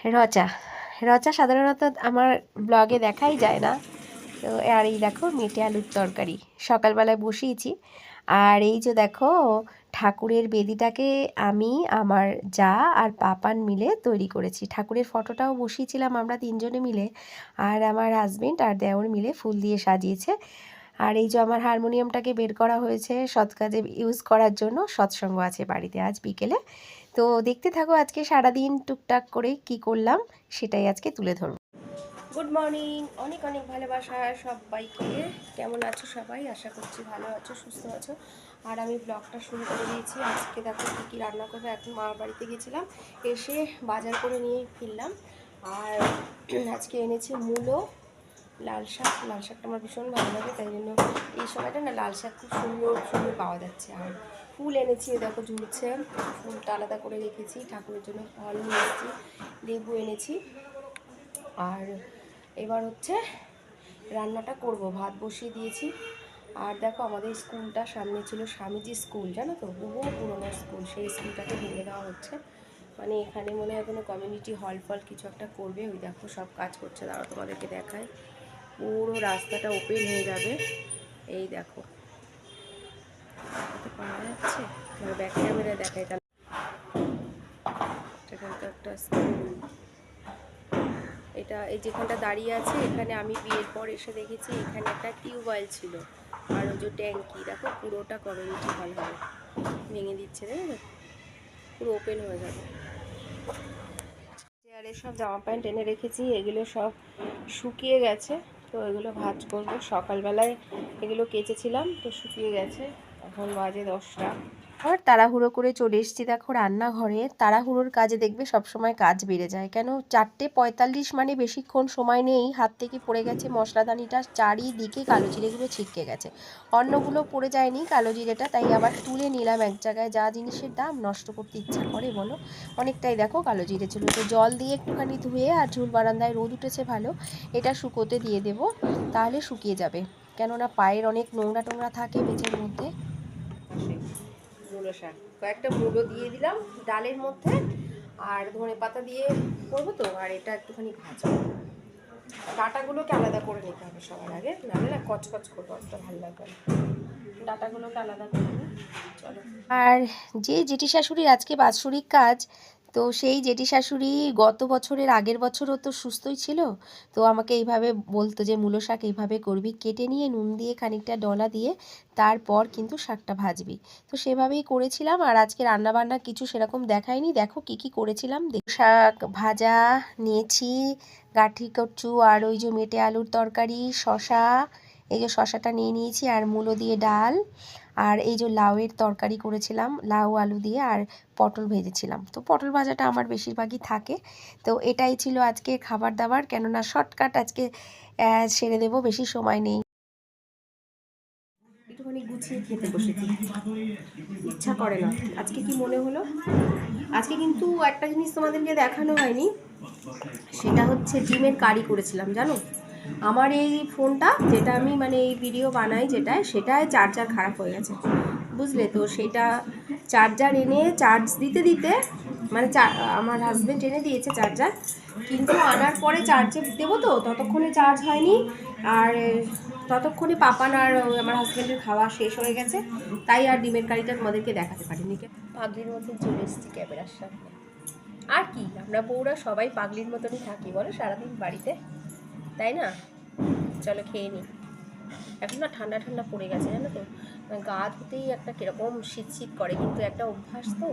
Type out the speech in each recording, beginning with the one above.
রচা রচা সাধারণত আমার ব্লগে দেখাই যায় না। তো আর এই দেখো মেটে আলুর তরকারি সকালবেলায় বসিয়েছি। আর এই যে দেখো ঠাকুরের বেদিটাকে আমি আমার যা আর পাপান মিলে তৈরি করেছি। ঠাকুরের ফটোটাও বসিয়েছিলাম আমরা তিনজনে মিলে, আর আমার হাজবেন্ড আর দেওর মিলে ফুল দিয়ে সাজিয়েছে। আর এই যে আমার হারমোনিয়ামটাকে বের করা হয়েছে সৎ কাজে ইউজ করার জন্য, সৎসঙ্গ আছে বাড়িতে আজ বিকেলে। তো দেখতে থাকো আজকে সারাদিন টুকটাক করে কি করলাম সেটাই আজকে তুলে ধরবো। গুড মর্নিং, অনেক অনেক ভালোবাসা সবাইকে। কেমন আছো সবাই? আশা করছি ভালো আছো, সুস্থ আছো। আর আমি ব্লগটা শুরু করে দিয়েছি। আজকে দেখো কী কী রান্না করবো। এখন মার বাড়িতে গেছিলাম, এসে বাজার করে নিয়ে ফিরলাম। আর আজকে এনেছি মূলো, লাল শাক। লাল শাকটা আমার ভীষণ ভালো লাগে, তাই জন্য এই সময়টা না লাল শাক খুব সুন্দর সুন্দর পাওয়া যাচ্ছে। আর ফুল এনেছি, দেখো ঝুলছে, ফুলটা আলাদা করে রেখেছি। ঠাকুরের জন্য ফল নিয়ে এসেছি, লেবু এনেছি। আর এবার হচ্ছে রান্নাটা করব, ভাত বসিয়ে দিয়েছি। আর দেখো আমাদের স্কুলটা সামনে ছিল স্বামীজি স্কুল, জানো তো, বহু পুরোনো স্কুল। সেই স্কুলটাকে ভেঙে দেওয়া হচ্ছে, মানে এখানে মনে হয় কোনো কমিউনিটি হল ফল কিছু একটা করবে। ওই দেখো সব কাজ করছে, দাঁড়াও তোমাদেরকে দেখায়। পুরো রাস্তাটা ওপেন হয়ে যাবে, এই দেখো পাওয়া যাচ্ছে। মানে ব্যাক ক্যামেরা দেখায়, এটা তো একটা স্কুল। এটা এই যেখানটা দাঁড়িয়ে আছে, এখানে আমি বিয়ের পর এসে দেখেছি এখানে একটা টিউবওয়েল ছিল, আর ওই যে ট্যাঙ্কি, দেখো পুরোটা কমিউনিটি হল হবে। ভেঙে দিচ্ছে, দেখো তো, পুরো ওপেন হয়ে যাবে। চেয়ারে সব জামা প্যান্ট এনে রেখেছি, এগুলো সব শুকিয়ে গেছে। তো এগুলো ভাঁজ করবো। সকালবেলায় এগুলো কেচেছিলাম, তো শুকিয়ে গেছে। এখন বাজে 10টা। আর তাড়াহুড়ো করে চলে এসেছি দেখো রান্নাঘরে। তাড়াহুড়োর কাজে দেখবে সবসময় কাজ বেড়ে যায়। কেন 4:45 মানে বেশিক্ষণ সময় নেই। হাত থেকে পড়ে গেছে মশলাদানিটা, চারিদিকে কালো জিরেগুলো ছিটকে গেছে। অন্যগুলো পড়ে যায়নি, কালো জিরেটা তাই আবার তুলে নিলাম এক জায়গায়। যা জিনিসের দাম, নষ্ট করতে ইচ্ছা করে বলো? অনেকটাই দেখো কালো জিরে ছিল। তো জল দিয়ে একটুখানি ধুয়ে, আর ঝুল বারান্দায় রোদ উঠেছে ভালো, এটা শুকোতে দিয়ে দেবো, তাহলে শুকিয়ে যাবে। কেননা পায়ের অনেক নোংরা টোংরা থাকে মেঝের মধ্যে। মূলো শাক, কয়েকটা মূলো দিয়ে দিলাম ডালের মধ্যে, আর ধনে পাতা দিয়ে করবো তো। আর এটা একটুখানি ভাজা, ডাটাগুলোকে আলাদা করে নিতে হবে সবার আগে, নাহলে না কচকচ করবো, অতটা ভালো লাগবে না। ডাটাগুলোকে আলাদা করে নিই, চলো। আর যে জেঠি শাশুড়ির আজকে বাৎসরিক কাজ, তো সেই জেঠি শাশুড়ি গত বছরের আগের বছরও তো সুস্থই ছিল। তো আমাকে এইভাবে বলতো যে মূলো শাক এইভাবে করবি, কেটে নিয়ে নুন দিয়ে খানিকটা ডলা দিয়ে তারপর কিন্তু শাকটা ভাজবি। তো সেভাবেই করেছিলাম। আর আজকে রান্নাবান্না কিছু সেরকম দেখায়নি, দেখো কি কি করেছিলাম। শাক ভাজা নিয়েছি, গাঠি কচু, আর ওই যে মেটে আলুর তরকারি, শশা, এই যে শশাটা নিয়ে নিয়েছি, আর মূলো দিয়ে ডাল, আর এই যে লাউয়ের তরকারি করেছিলাম লাউ আলু দিয়ে, আর পটল ভেজেছিলাম। তো পটল ভাজাটা আমার বেশিরভাগই থাকে। তো এটাই ছিল আজকে খাবার দাবার, কেননা শর্টকাট আজকে সেরে দেবো, বেশি সময় নেই। একটুখানি গুছিয়ে খেতে বসেছি, ইচ্ছা করে না। আজকে কি মনে হলো, আজকে কিন্তু একটা জিনিস তোমাদেরকে দেখানো হয়নি, সেটা হচ্ছে ডিমের কারি করেছিলাম, জানো। আমার এই ফোনটা, যেটা আমি মানে এই ভিডিও বানাই যেটায়, সেটায় চার্জার খারাপ হয়ে গেছে, বুঝলে তো। সেটা চার্জার এনে চার্জ দিতে দিতে, মানে আমার হাজব্যান্ড এনে দিয়েছে চার্জার, কিন্তু আনার পরে চার্জে দেবো তো ততক্ষণে চার্জ হয়নি। আর ততক্ষণে পাপান আর আমার হাজব্যান্ডের খাওয়া শেষ হয়ে গেছে, তাই আর ডিমের কারিটা তোমাদেরকে দেখাতে পারিনি। পাগলির মতো চলে এসেছি ক্যামেরার সামনে। আর কি, আমরা বউরা সবাই পাগলির মতনই থাকি বলো সারাদিন বাড়িতে, তাই না? চলো খেয়ে নিই। এখন না ঠান্ডা ঠান্ডা পড়ে গেছে, জানো তো, গা ধুতেই একটা কীরকম শীত শীত করে, কিন্তু একটা অভ্যাস তো,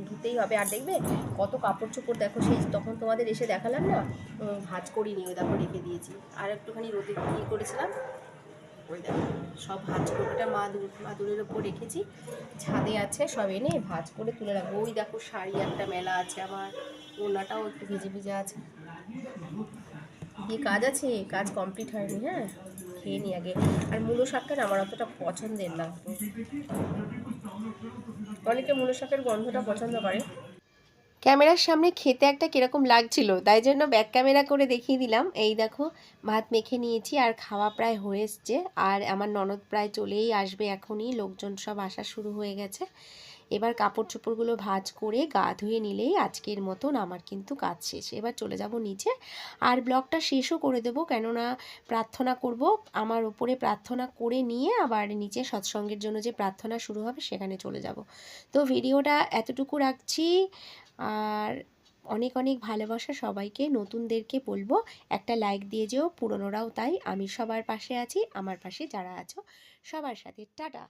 ধুতেই হবে। আর দেখবে কত কাপড় চোপড়, দেখো সেই তখন তোমাদের এসে দেখালাম না, ভাঁজ করিনি, ওই দেখো রেখে দিয়েছি। আর একটুখানি রোদে দিয়ে করেছিলাম, ওই দেখো সব ভাঁজ করে, ওটা মাদুরের ওপর রেখেছি, ছাদে আছে, সব এনে ভাঁজ করে তুলে রাখবো। ওই দেখো শাড়ি একটা মেলা আছে আমার, ওনাটাও একটু ভিজে ভিজে আছে। কি কাজ আছে, কাজ কমপ্লিট হয়নি। হ্যাঁ, খেয়ে নি আগে। আর মূলো শাকটা আমার অতটা পছন্দের না, অনেকে মূলো শাকের গন্ধটা পছন্দ করে। ক্যামেরার সামনে খেতে একটা কীরকম লাগছিল, তাই জন্য ব্যাক ক্যামেরা করে দেখিয়ে দিলাম। এই দেখো ভাত মেখে নিয়েছি, আর খাওয়া প্রায় হয়ে এসছে। আর আমার ননদ প্রায় চলেই আসবে এখনই, লোকজন সব আসা শুরু হয়ে গেছে। এবার কাপড় চোপড়গুলো ভাঁজ করে গা ধুয়ে নিলেই আজকের মতন আমার কিন্তু কাজ শেষ। এবার চলে যাব নিচে, আর ব্লগটা শেষও করে দেবো, কেননা প্রার্থনা করব। আমার ওপরে প্রার্থনা করে নিয়ে আবার নিচে সৎসঙ্গের জন্য যে প্রার্থনা শুরু হবে সেখানে চলে যাব। তো ভিডিওটা এতটুকু রাখছি। আর অনেক অনেক ভালোবাসা সবাইকে। নতুনদেরকে বলবো একটা লাইক দিয়ে যেও, পুরনোরাও তাই। আমি সবার পাশে আছি, আমার পাশে যারা আছো সবার সাথে। টাটা।